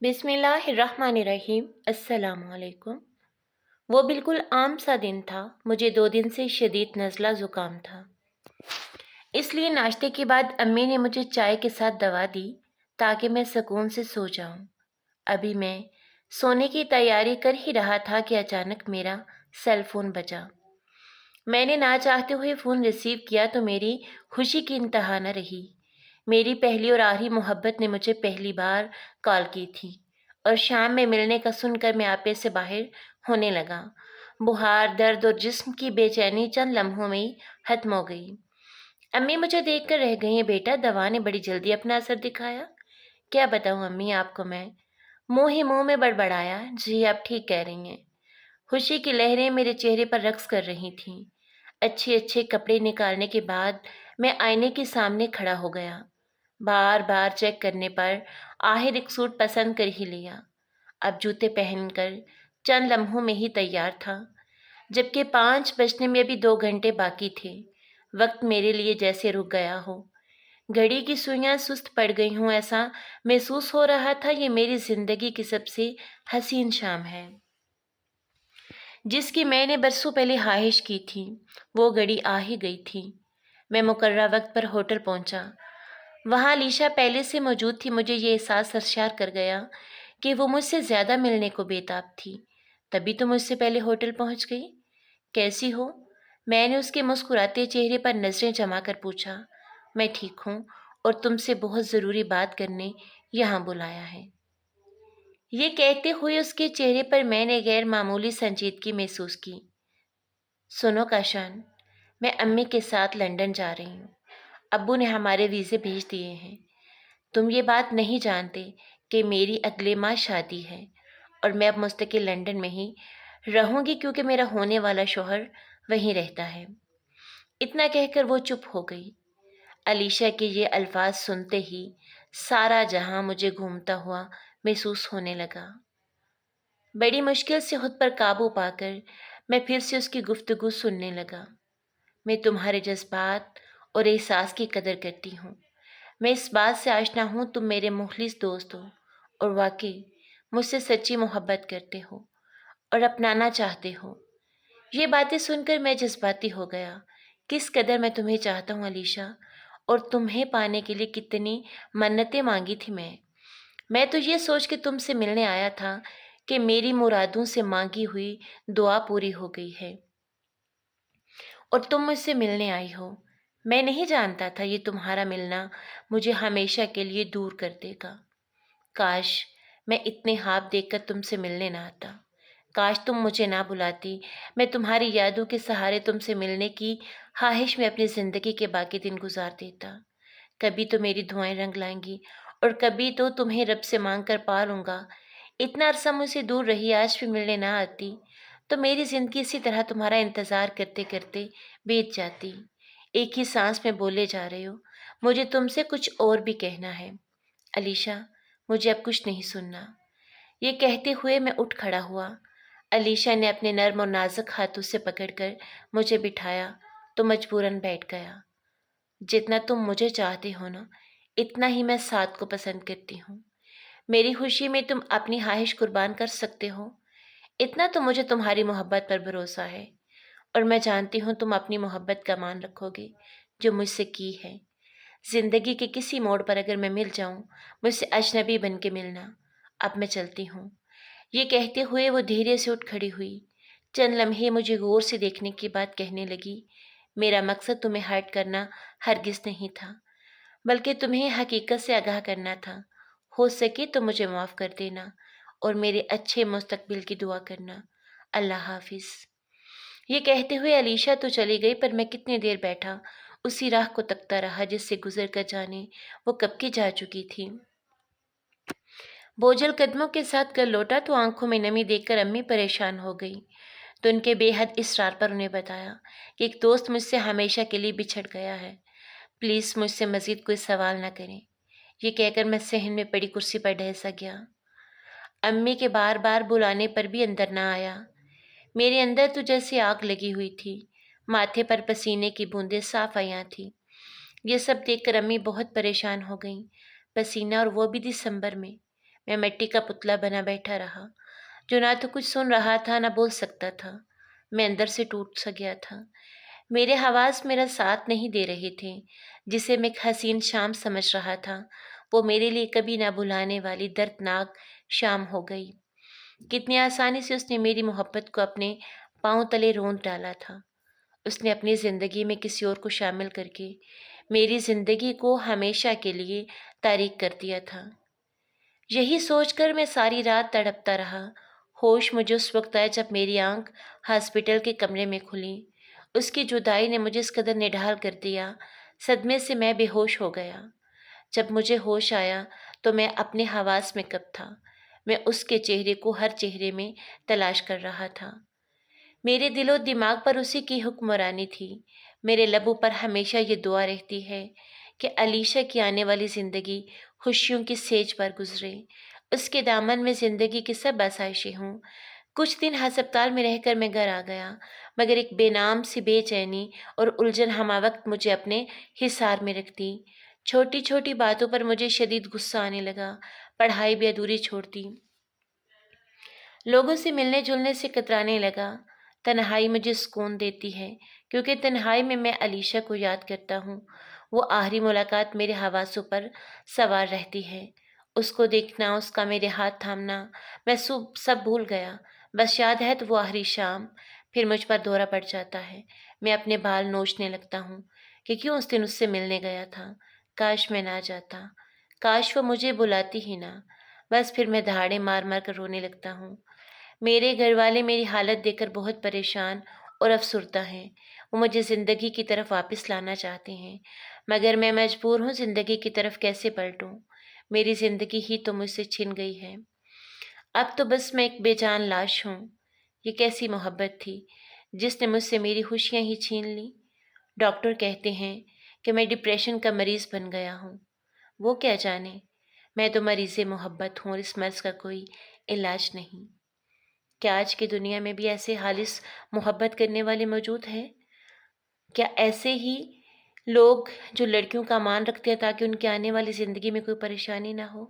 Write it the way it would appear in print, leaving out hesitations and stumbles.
बिस्मिल्लाहिर्रहमानिर्रहीम। अस्सलाम वालेकुम। वो बिल्कुल आम सा दिन था। मुझे 2 दिन से शदीद नज़ला ज़ुकाम था, इसलिए नाश्ते के बाद अम्मी ने मुझे चाय के साथ दवा दी ताकि मैं सुकून से सो जाऊं। अभी मैं सोने की तैयारी कर ही रहा था कि अचानक मेरा सेल फोन बजा। मैंने ना चाहते हुए फ़ोन रिसीव किया तो मेरी खुशी की इंतहा न रही। मेरी पहली और आखिरी मोहब्बत ने मुझे पहली बार कॉल की थी और शाम में मिलने का सुनकर मैं आपे से बाहर होने लगा। बुखार, दर्द और जिस्म की बेचैनी चंद लम्हों में ही खत्म हो गई। अम्मी मुझे देखकर रह गई, बेटा दवा ने बड़ी जल्दी अपना असर दिखाया। क्या बताऊं अम्मी आपको मैं, मुंह ही मुंह में बड़बड़ाया। जी आप ठीक कह रही हैं। खुशी की लहरें मेरे चेहरे पर रक्स कर रही थीं। अच्छे अच्छे कपड़े निकालने के बाद मैं आईने के सामने खड़ा हो गया। बार बार चेक करने पर आखिर एक सूट पसंद कर ही लिया। अब जूते पहनकर चंद लम्हों में ही तैयार था, जबकि 5 बजने में अभी 2 घंटे बाकी थे। वक्त मेरे लिए जैसे रुक गया हो, घड़ी की सुइयां सुस्त पड़ गई हूँ, ऐसा महसूस हो रहा था। ये मेरी जिंदगी की सबसे हसीन शाम है, जिसकी मैंने बरसों पहले ख्वाहिश की थी। वो घड़ी आ ही गई थी। मैं मुकर्ररा वक्त पर होटल पहुंचा। वहाँ अलीशा पहले से मौजूद थी। मुझे ये एहसास सरशार कर गया कि वो मुझसे ज़्यादा मिलने को बेताब थी, तभी तो मुझसे पहले होटल पहुंच गई। कैसी हो? मैंने उसके मुस्कुराते चेहरे पर नज़रें जमा कर पूछा। मैं ठीक हूँ और तुमसे बहुत ज़रूरी बात करने यहाँ बुलाया है। ये कहते हुए उसके चेहरे पर मैंने गैर मामूली संजीदगी महसूस की। सुनो काशान, मैं अम्मी के साथ लंदन जा रही हूँ। अब्बू ने हमारे वीज़े भेज दिए हैं। तुम ये बात नहीं जानते कि मेरी अगले माह शादी है और मैं अब मुस्तकिल लंदन में ही रहूंगी, क्योंकि मेरा होने वाला शौहर वहीं रहता है। इतना कहकर वो चुप हो गई। अलीशा के ये अल्फाज सुनते ही सारा जहां मुझे घूमता हुआ महसूस होने लगा। बड़ी मुश्किल से खुद पर काबू पाकर मैं फिर से उसकी गुफ्तगू सुनने लगा। मैं तुम्हारे जज्बात और एहसास की कदर करती हूँ। मैं इस बात से आशना हूँ तुम मेरे मुखलिस दोस्त हो और वाकई मुझसे सच्ची मोहब्बत करते हो और अपनाना चाहते हो। ये बातें सुनकर मैं जज्बाती हो गया। किस कदर मैं तुम्हें चाहता हूँ अलीशा, और तुम्हें पाने के लिए कितनी मन्नतें मांगी थी मैं तो ये सोच के तुमसे मिलने आया था कि मेरी मुरादों से मांगी हुई दुआ पूरी हो गई है और तुम मुझसे मिलने आई हो। मैं नहीं जानता था ये तुम्हारा मिलना मुझे हमेशा के लिए दूर कर देगा। काश मैं इतने ख्वाब देखकर तुमसे मिलने ना आता। काश तुम मुझे ना बुलाती। मैं तुम्हारी यादों के सहारे तुमसे मिलने की ख्वाहिश में अपनी ज़िंदगी के बाकी दिन गुजार देता। कभी तो मेरी दुआएं रंग लाएंगी और कभी तो तुम्हें रब से मांग कर पा लूँगा। इतना अरसा मुझसे दूर रही, आज भी मिलने ना आती तो मेरी ज़िंदगी इसी तरह तुम्हारा इंतज़ार करते करते बीत जाती। एक ही सांस में बोले जा रहे हो। मुझे तुमसे कुछ और भी कहना है अलीशा, मुझे अब कुछ नहीं सुनना। ये कहते हुए मैं उठ खड़ा हुआ। अलीशा ने अपने नर्म और नाजुक हाथों से पकड़कर मुझे बिठाया तो मजबूरन बैठ गया। जितना तुम मुझे चाहते हो ना, इतना ही मैं साथ को पसंद करती हूँ। मेरी खुशी में तुम अपनी ख्वाहिश कुर्बान कर सकते हो, इतना तो मुझे तुम्हारी मोहब्बत पर भरोसा है और मैं जानती हूँ तुम अपनी मोहब्बत का मान रखोगे जो मुझसे की है। जिंदगी के किसी मोड़ पर अगर मैं मिल जाऊं, मुझसे अजनबी बन के मिलना। अब मैं चलती हूँ। ये कहते हुए वो धीरे से उठ खड़ी हुई। चंद लम्हे मुझे गौर से देखने के बाद कहने लगी, मेरा मकसद तुम्हें हर्ट करना हरगिज नहीं था, बल्कि तुम्हें हकीकत से आगाह करना था। हो सके तो मुझे माफ़ कर देना और मेरे अच्छे मुस्तकबिल की दुआ करना। अल्लाह हाफिज़। ये कहते हुए अलीशा तो चली गई, पर मैं कितनी देर बैठा उसी राह को तकता रहा जिससे गुजर कर जाने वो कब की जा चुकी थी। बोझल कदमों के साथ घर लौटा तो आंखों में नमी देखकर अम्मी परेशान हो गई। तो उनके बेहद इसरार पर उन्हें बताया कि एक दोस्त मुझसे हमेशा के लिए बिछड़ गया है। प्लीज़ मुझसे मज़ीद कोई सवाल न करें। ये कहकर मैं सहन में पड़ी कुर्सी पर ढह सा गया। अम्मी के बार बार बुलाने पर भी अंदर ना आया। मेरे अंदर तो जैसे आग लगी हुई थी। माथे पर पसीने की बूंदें साफ आया थी। ये सब देखकर अम्मी बहुत परेशान हो गईं। पसीना, और वो भी दिसंबर में। मैं मिट्टी का पुतला बना बैठा रहा, जो ना तो कुछ सुन रहा था ना बोल सकता था। मैं अंदर से टूट सा गया था। मेरे हवास मेरा साथ नहीं दे रहे थे। जिसे मैं एक हसीन शाम समझ रहा था, वो मेरे लिए कभी ना भुलाने वाली दर्दनाक शाम हो गई। कितनी आसानी से उसने मेरी मोहब्बत को अपने पांव तले रोंद डाला था। उसने अपनी ज़िंदगी में किसी और को शामिल करके मेरी ज़िंदगी को हमेशा के लिए तारीक कर दिया था। यही सोचकर मैं सारी रात तड़पता रहा। होश मुझे उस वक्त आया जब मेरी आंख हॉस्पिटल के कमरे में खुली। उसकी जुदाई ने मुझे इस कदर निढाल कर दिया, सदमे से मैं बेहोश हो गया। जब मुझे होश आया तो मैं अपने हवास में कब था। मैं उसके चेहरे को हर चेहरे में तलाश कर रहा था। मेरे दिलो दिमाग पर उसी की हुक्मरानी थी। मेरे लबों पर हमेशा ये दुआ रहती है कि अलीशा की आने वाली ज़िंदगी खुशियों की सेज पर गुजरे, उसके दामन में ज़िंदगी की सब आसाइशें हों। कुछ दिन हस्पताल में रहकर मैं घर आ गया, मगर एक बेनाम सी बेचैनी और उलझन हमावक्त मुझे अपने हिसार में रखती। छोटी छोटी बातों पर मुझे शदीद गुस्सा आने लगा। पढ़ाई भी अधूरी छोड़ दी। लोगों से मिलने जुलने से कतराने लगा। तन्हाई मुझे सुकून देती है, क्योंकि तन्हाई में मैं अलीशा को याद करता हूँ। वो आखिरी मुलाकात मेरे हवासों पर सवार रहती है। उसको देखना, उसका मेरे हाथ थामना, मैं सब भूल गया। बस याद है तो वो आखिरी शाम। फिर मुझ पर दौरा पड़ जाता है। मैं अपने बाल नोचने लगता हूँ कि क्यों उस दिन उससे मिलने गया था। काश मैं ना जाता, काश वो मुझे बुलाती ही ना। बस फिर मैं दहाड़े मार मार कर रोने लगता हूँ। मेरे घर वाले मेरी हालत देखकर बहुत परेशान और अफसुर्दा हैं। वो मुझे ज़िंदगी की तरफ वापस लाना चाहते हैं, मगर मैं मजबूर हूँ। ज़िंदगी की तरफ कैसे पलटूँ? मेरी ज़िंदगी ही तो मुझसे छिन गई है। अब तो बस मैं एक बेजान लाश हूँ। ये कैसी मोहब्बत थी जिसने मुझसे मेरी खुशियाँ ही छीन ली। डॉक्टर कहते हैं कि मैं डिप्रेशन का मरीज़ बन गया हूँ। वो क्या जाने, मैं तो मरीज़ मोहब्बत हूँ और इस मर्ज़ का कोई इलाज नहीं। क्या आज की दुनिया में भी ऐसे खालिस मोहब्बत करने वाले मौजूद हैं? क्या ऐसे ही लोग जो लड़कियों का मान रखते हैं ताकि उनकी आने वाली ज़िंदगी में कोई परेशानी ना हो?